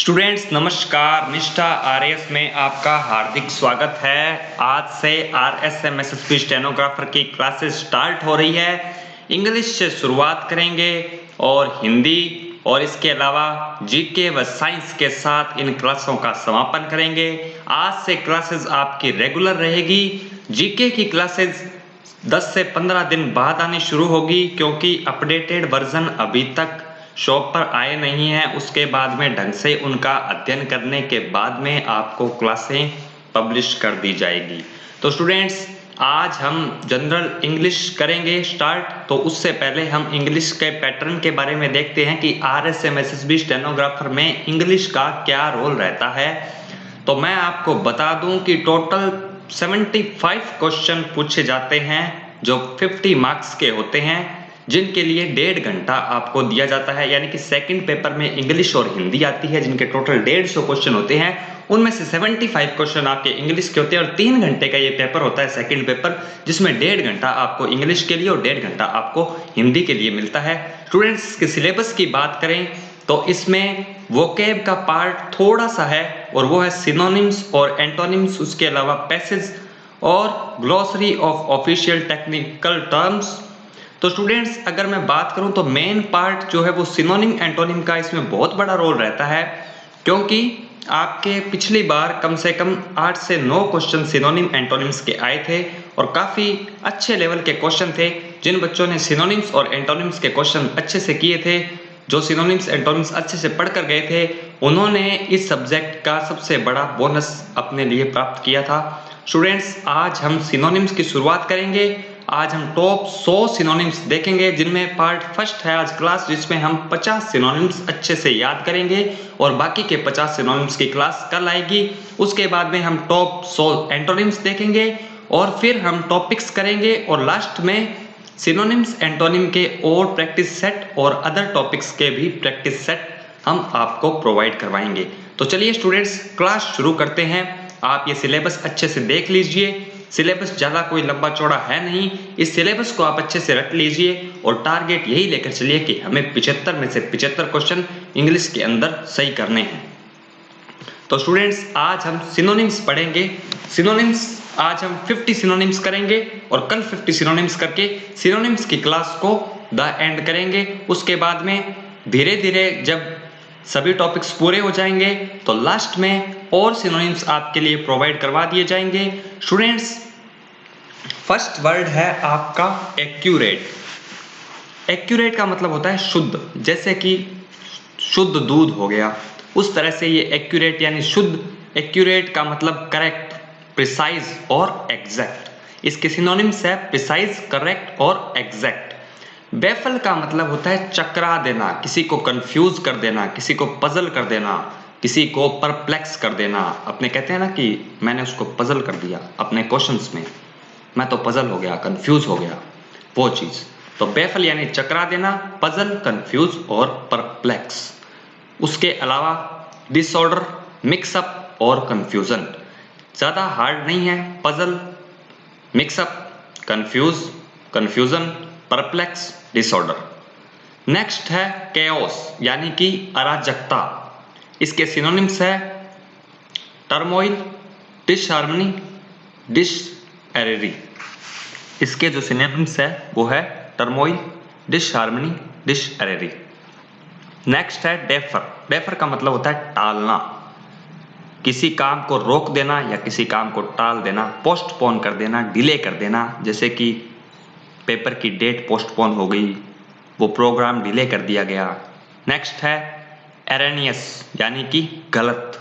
Students नमस्कार, निष्ठा RS में आपका हार्दिक स्वागत है। आज से आरएसएमएसएसबी स्टेनोग्राफर की क्लासेस स्टार्ट हो रही है। इंग्लिश से शुरुआत करेंगे और हिंदी और इसके अलावा जीके व साइंस के साथ इन क्लासों का समापन करेंगे। आज से क्लासेस आपकी रेगुलर रहेगी। जीके की क्लासेस 10 से 15 दिन बाद आनी शुरू होगी, क्योंकि अपडेटेड वर्जन अभी तक शॉप पर आए नहीं हैं। उसके बाद में ढंग से उनका अध्ययन करने के बाद में आपको क्लासें पब्लिश कर दी जाएगी। तो स्टूडेंट्स, आज हम जनरल इंग्लिश करेंगे स्टार्ट। तो उससे पहले हम इंग्लिश के पैटर्न के बारे में देखते हैं कि आरएसएमएसएसबी स्टेनोग्राफर में इंग्लिश का क्या रोल रहता है। तो मैं आपको बता दूं कि टोटल 75 क्वेश्चन पूछे जाते हैं, जो 50 मार्क्स के होते हैं, जिनके लिए 1.5 घंटा आपको दिया जाता है। यानी कि सेकंड पेपर में इंग्लिश और हिंदी आती है, जिनके टोटल 150 क्वेश्चन होते हैं। उनमें से 75 क्वेश्चन आपके इंग्लिश के होते हैं और 3 घंटे का ये पेपर होता है सेकंड पेपर, जिसमें 1.5 घंटा आपको इंग्लिश के लिए और 1.5 घंटा आपको हिंदी के लिए मिलता है। स्टूडेंट्स के सिलेबस की बात करें तो इसमें वोकेब का पार्ट थोड़ा सा है, और वो है सिनोनिम्स और एंटोनिम्स, उसके अलावा पैसेज और glossary of official technical terms. तो स्टूडेंट्स, अगर मैं बात करूं तो मेन पार्ट जो है वो सिनोनिम एंटोनिम का इसमें बहुत बड़ा रोल रहता है, क्योंकि आपके पिछली बार कम से कम 8 से 9 क्वेश्चन सिनोनिम एंटोनिम्स के आए थे और काफ़ी अच्छे लेवल के क्वेश्चन थे। जिन बच्चों ने सिनोनिम्स और एंटोनिम्स के क्वेश्चन अच्छे से किए थे, जो सिनोनिम्स एंटोनिम्स अच्छे से पढ़ कर गए थे, उन्होंने इस सब्जेक्ट का सबसे बड़ा बोनस अपने लिए प्राप्त किया था। स्टूडेंट्स, आज हम सिनोनिम्स की शुरुआत करेंगे। आज हम टॉप 100 सिनोनिम्स देखेंगे, जिनमें पार्ट फर्स्ट है आज क्लास, जिसमें हम 50 सिनोनिम्स अच्छे से याद करेंगे, और बाकी के 50 सिनोनिम्स की क्लास कल आएगी। उसके बाद में हम टॉप 100 एंटोनिम्स देखेंगे और फिर हम टॉपिक्स करेंगे, और लास्ट में सिनोनिम्स एंटोनिम के और प्रैक्टिस सेट और अदर टॉपिक्स के भी प्रैक्टिस सेट हम आपको प्रोवाइड करवाएंगे। तो चलिए स्टूडेंट्स, क्लास शुरू करते हैं। आप ये सिलेबस अच्छे से देख लीजिए। सिलेबस ज़्यादा कोई लंबा चौड़ा है नहीं, इस सिलेबस को आप अच्छे से रट लीजिए और टारगेट यही लेकर चलिए कि हमें 75 में से 75 क्वेश्चन इंग्लिश के अंदर सही करने हैं। तो स्टूडेंट्स, आज हम सिनोनिम्स पढ़ेंगे। सिनोनिम्स आज हम 50 सिनोनिम्स करेंगे और कल 50 सिनोनिम्स करके सिनोनिम्स की क्लास को द एंड करेंगे। उसके बाद में धीरे धीरे जब सभी टॉपिक्स पूरे हो जाएंगे तो लास्ट में और सिनोनिम्स आपके लिए प्रोवाइड करवा दिए जाएंगे। स्टूडेंट्स, फर्स्ट वर्ड है आपका एक्यूरेट। एक्यूरेट का मतलब होता है शुद्ध, जैसे कि शुद्ध दूध हो गया, उस तरह से ये एक्यूरेट यानी शुद्ध। एक्यूरेट का मतलब करेक्ट, प्रिसाइज और एग्जैक्ट। इसके सिनोनिम्स है प्रिसाइज, करेक्ट और एग्जैक्ट। बेफल का मतलब होता है चकरा देना, किसी को कंफ्यूज कर देना, किसी को पजल कर देना, किसी को परप्लेक्स कर देना। अपने कहते हैं ना कि मैंने उसको पजल कर दिया अपने क्वेश्चंस में, मैं तो पजल हो गया, कंफ्यूज हो गया, वो चीज़। तो बेफल यानी चकरा देना, पजल, कंफ्यूज और परप्लेक्स। उसके अलावा डिसऑर्डर, मिक्सअप और कंफ्यूजन। ज़्यादा हार्ड नहीं है। Puzzle, mix up, confuse, confusion, perplex, disorder. Next है केओस यानी कि अराजकता। इसके सिनोनिम्स है टर्मोइल, डिसहार्मनी, डिसएरेरी। इसके जो सिनोनिम्स है वो है टर्मोइल, डिसहार्मनी, डिसएरेरी। नेक्स्ट है डेफर। डेफर का मतलब होता है टालना, किसी काम को रोक देना या किसी काम को टाल देना, पोस्टपोन कर देना, डिले कर देना। जैसे कि पेपर की डेट पोस्टपोन हो गई, वो प्रोग्राम डिले कर दिया गया। नेक्स्ट है एरेनियस यानी कि गलत।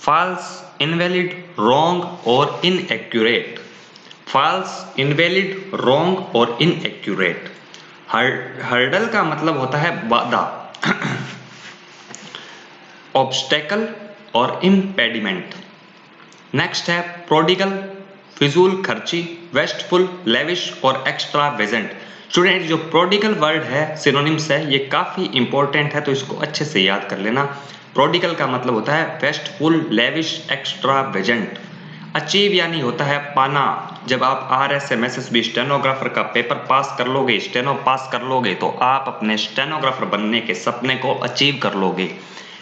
फॉल्स, इनवैलिड, रॉन्ग और इनएक्यूरेट। फॉल्स, इनवैलिड, रॉन्ग और इनएक्यूरेट। हर्डल का मतलब होता है बाधा, ऑब्स्टेकल और इम्पेडिमेंट। नेक्स्ट है प्रोडिगल, फिजूल खर्ची, वेस्टफुल, लेविश और एक्स्ट्रावेजेंट। स्टूडेंट, जो प्रोडिगल वर्ड है सिनोनिम्स है, ये काफ़ी इंपॉर्टेंट है, तो इसको अच्छे से याद कर लेना। प्रोडिगल का मतलब होता है वेस्टफुल, लेविश, एक्स्ट्रावेजेंट। अचीव यानी होता है पाना। जब आप आरएसएमएसएसबी स्टेनोग्राफर का पेपर पास कर लोगे, स्टेनो पास कर लोगे, तो आप अपने स्टेनोग्राफर बनने के सपने को अचीव कर लोगे।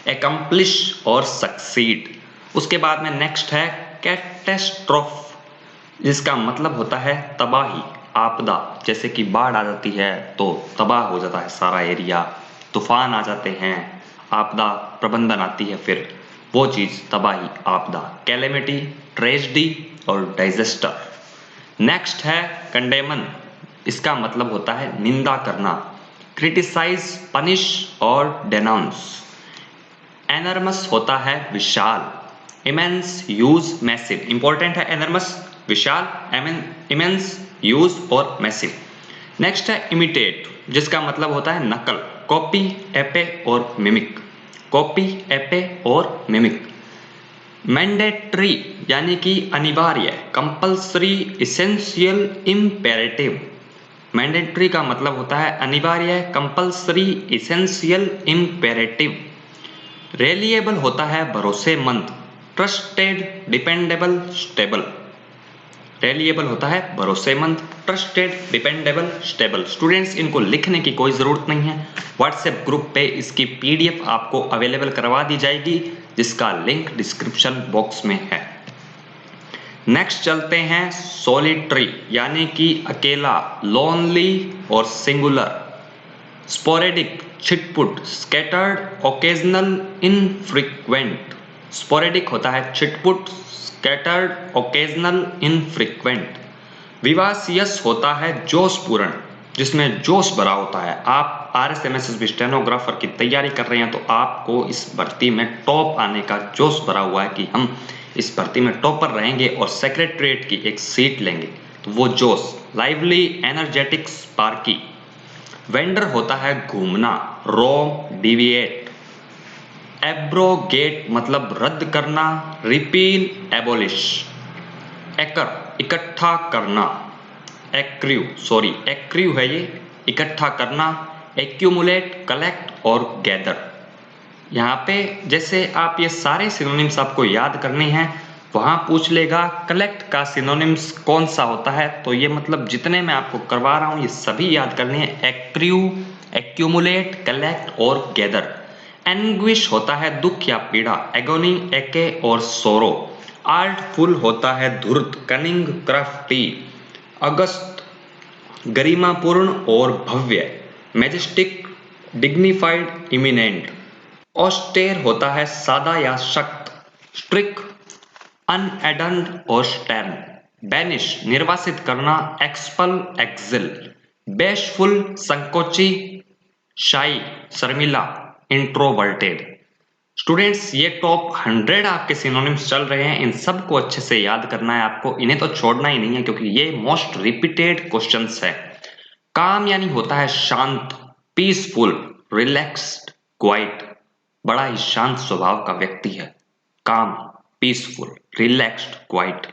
accomplish और succeed। उसके बाद में नेक्स्ट है कैटेस्ट्रोफ, जिसका मतलब होता है तबाही, आपदा। जैसे कि बाढ़ आ जाती है तो तबाह हो जाता है सारा एरिया, तूफान आ जाते हैं, आपदा प्रबंधन आती है, फिर वो चीज़ तबाही, आपदा, कैलेमिटी, ट्रेजेडी और डिजास्टर। नेक्स्ट है कंडेमन, इसका मतलब होता है निंदा करना, क्रिटिसाइज, पनिश और डेनाउंस। एनर्मस होता है विशाल, इमेंस, यूज, मैसिव। इंपॉर्टेंट है एनर्मस, विशाल, इमेंस, यूज और मैसिव। नेक्स्ट है इमिटेट, जिसका मतलब होता है नकल, कॉपी, एपे और मिमिक, कॉपी, एपे और मिमिक। मैंडेटरी यानी कि अनिवार्य, कंपल्सरी, इसेंशियल, इम्पेरेटिव। मैंडेटरी का मतलब होता है अनिवार्य, कंपल्सरी, इसेंशियल, इम्पेरेटिव। रेलिएबल होता है भरोसेमंद, ट्रस्टेड, डिपेंडेबल, स्टेबल। रेलिएबल होता है भरोसेमंद, ट्रस्टेड, डिपेंडेबल, स्टेबल। स्टूडेंट्स, इनको लिखने की कोई ज़रूरत नहीं है, व्हाट्सएप ग्रुप पे इसकी पीडीएफ आपको अवेलेबल करवा दी जाएगी, जिसका लिंक डिस्क्रिप्शन बॉक्स में है। नेक्स्ट चलते हैं सॉलिटरी यानी कि अकेला, लोनली और सिंगुलर। स्पोरेडिक, छिटपुट, स्कैटर्ड, ओकेजनल, इनफ्रीक्वेंट। स्पोरेडिक होता है छिटपुट, स्कैटर्ड, ओकेजनल, इनफ्रीक्वेंट। विवासियस होता है जोशपूर्ण, जिसमें जोश भरा होता है। आप RSMSB स्टेनोग्राफर की तैयारी कर रहे हैं तो आपको इस भर्ती में टॉप आने का जोश भरा हुआ है कि हम इस भर्ती में टॉपर रहेंगे और सेक्रेटरीट की एक सीट लेंगे, तो वो जोश। Lively, energetic, Sparky. वेंडर होता है घूमना, रोम, डिविएट। एब्रोगेट मतलब रद्द करना, रिपील, एबोलिश। एकर इकट्ठा करना, एक्र्यू है ये, इकट्ठा करना। एक्यूमुलेट, कलेक्ट और गैदर। यहाँ पे जैसे आप ये सारे सिनोनिम्स आपको याद करने हैं, वहां पूछ लेगा कलेक्ट का सिनोनिम्स कौन सा होता है, तो ये मतलब जितने मैं आपको करवा रहा हूँ ये सभी याद करने हैं, एक्र्यू, एक्यूमुलेट, कलेक्ट और गैदर। एंग्विश होता है दुख या पीड़ा, एगोनी, एके और सोरो। आर्टफुल होता है धूर्त, कनिंग, क्राफ्टी। अगस्त, गरिमापूर्ण और भव्य, मैजेस्टिक, डिग्निफाइड, इमिनेंट। ऑस्टेर होता है सादा या सख्त, स्ट्रिक, अनएडर्न्ड और स्टर्न। बैनिश निर्वासित करना, एक्सपल, एक्सिल। बेशफुल संकोची, शाई शर्मिला, इंट्रोवर्टेड। स्टूडेंट्स, ये टॉप 100 आपके सिनोनिम्स चल रहे हैं, इन सबको अच्छे से याद करना है आपको, इन्हें तो छोड़ना ही नहीं है क्योंकि ये मोस्ट रिपीटेड क्वेश्चंस है। काम यानी होता है शांत, पीसफुल, रिलैक्स्ड, क्वाइट। बड़ा ही शांत स्वभाव का व्यक्ति है, काम, पीसफुल, रिलैक्स्ड, क्वाइट।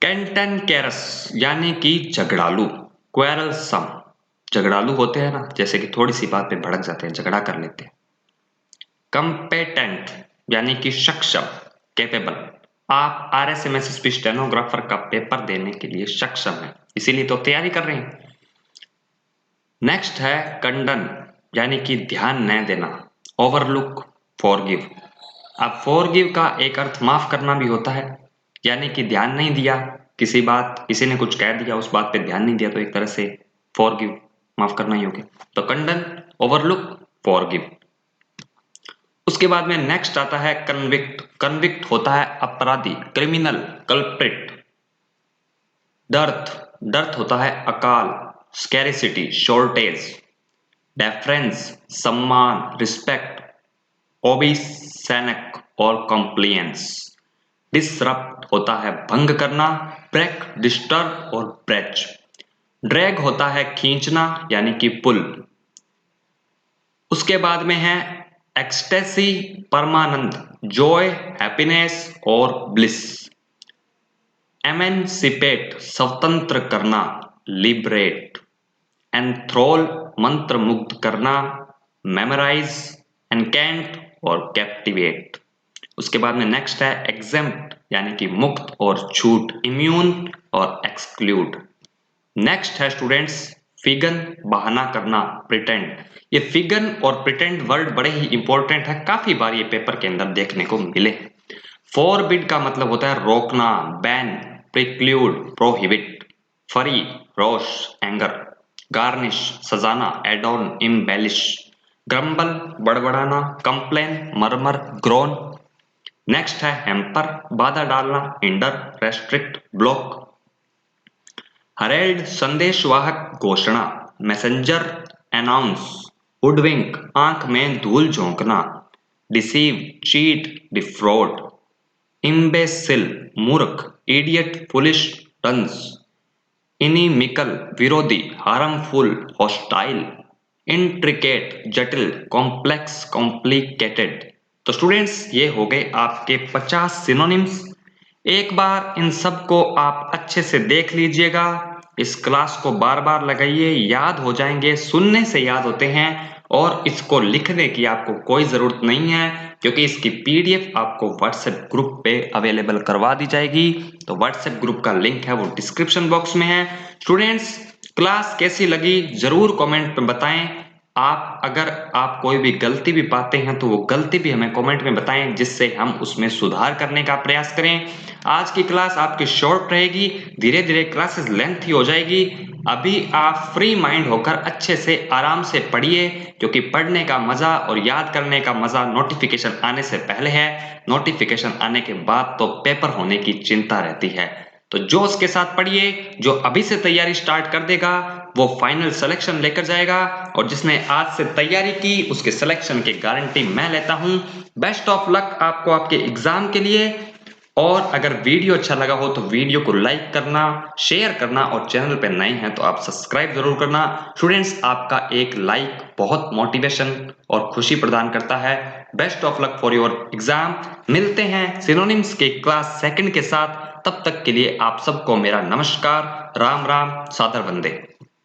कैंटेनकेरस यानी कि झगड़ालू, क्वेरलसम, झगड़ालू होते हैं ना, जैसे कि थोड़ी सी बात पे भड़क जाते हैं, झगड़ा कर लेते हैं। कंपेटेंट यानी कि सक्षम, कैपेबल। आप RSMSB स्टेनोग्राफर का पेपर देने के लिए सक्षम है, इसीलिए तो तैयारी कर रहे हैं। नेक्स्ट है कंडन यानी कि ध्यान न देना, ओवरलुक, फॉरगिव। अब फॉरगिव का एक अर्थ माफ करना भी होता है, यानी कि ध्यान नहीं दिया, किसी ने कुछ कह दिया, उस बात पे ध्यान नहीं दिया, तो एक तरह से फॉरगिव, माफ करना ही हो गया। तो कंडन, ओवरलुक, फॉरगिव। उसके बाद में नेक्स्ट आता है कन्विक्ट। कन्विक्ट होता है अपराधी, क्रिमिनल, कल्प्रिट। डर्थ होता है अकाल, स्कैरिसिटी, शॉर्टेज। डेफरेंस सम्मान, रिस्पेक्ट, ओबीसेनेक और कॉम्प्लियंस। डिसरप्ट होता है भंग करना, ब्रेक, डिस्टर्ब और ब्रेच। ड्रैग होता है खींचना यानी कि पुल। उसके बाद में है एक्सटेसी, परमानंद, जॉय, हैप्पीनेस और ब्लिस। एमेंसिपेट स्वतंत्र करना, लिबरेट। एंथ्रोल मंत्र मुग्ध करना, मेमोराइज, एनकेंट और कैप्टिवेट। उसके बाद में नेक्स्ट है एग्जेम्प्ट यानी कि मुक्त और छूट, इम्यून और एक्सक्लूड। नेक्स्ट है स्टूडेंट्स फिगन बहाना करना, प्रिटेंड। ये फिगन और प्रिटेंड वर्ड बड़े ही इंपॉर्टेंट है, काफी बार ये पेपर के अंदर देखने को मिले। फॉरबिड का मतलब होता है रोकना, बैन, प्रिक्लूड, प्रोहिबिट। फरी, रोश, एंगर। गार्निश, सजाना, एडॉर्न, इम्बेलिश। ग्रम्बल, बड़बड़ाना, कंप्लेन, मरमर, ग्रोन। नेक्स्ट है हैम्पर, बाधा डालना, हिंडर, रेस्ट्रिक्ट, ब्लॉक। हरेल्ड, संदेशवाहक, घोषणा। Messenger, announce. हुडविंक, आंख में धूल झोंकना। Deceive, cheat, defraud. इम्बेसिल, मूर्ख। Idiot, foolish, dunce. इनिमिकल, विरोधी, हार्मफुल, हॉस्टाइल। इंट्रिकेट, जटिल, कॉम्प्लेक्स, कॉम्प्लिकेटेड। तो स्टूडेंट्स ये हो गए आपके 50 सिनोनिम्स। एक बार इन सब को आप अच्छे से देख लीजिएगा, इस क्लास को बार बार लगाइए, याद हो जाएंगे, सुनने से याद होते हैं और इसको लिखने की आपको कोई जरूरत नहीं है, क्योंकि इसकी पीडीएफ आपको व्हाट्सएप ग्रुप पे अवेलेबल करवा दी जाएगी। तो व्हाट्सएप ग्रुप का लिंक है वो डिस्क्रिप्शन बॉक्स में है। स्टूडेंट्स क्लास कैसी लगी जरूर कमेंट में बताएं। अगर आप कोई भी गलती भी पाते हैं तो वो गलती भी हमें कमेंट में बताएं, जिससे हम उसमें सुधार करने का प्रयास करें। आज की क्लास आपकी शॉर्ट रहेगी, धीरे धीरे क्लासेस लेंथी हो जाएगी। अभी आप फ्री माइंड होकर अच्छे से आराम से पढ़िए, क्योंकि पढ़ने का मजा और याद करने का मजा नोटिफिकेशन आने से पहले है। नोटिफिकेशन आने के बाद तो पेपर होने की चिंता रहती है। तो जोश के साथ पढ़िए, जो अभी से तैयारी स्टार्ट कर देगा वो फाइनल सिलेक्शन लेकर जाएगा, और जिसने आज से तैयारी की उसके सिलेक्शन की गारंटी मैं लेता हूं। बेस्ट ऑफ लक आपको आपके एग्जाम के लिए। और अगर वीडियो अच्छा लगा हो तो वीडियो को लाइक करना, शेयर करना, और चैनल पे नए हैं तो आप सब्सक्राइब जरूर करना। स्टूडेंट्स आपका एक लाइक बहुत मोटिवेशन और खुशी प्रदान करता है। Best of luck for your exam. मिलते हैं सिनोनिम्स के क्लास सेकंड के साथ, तब तक के लिए आप सबको मेरा नमस्कार, राम राम, सादर वंदे।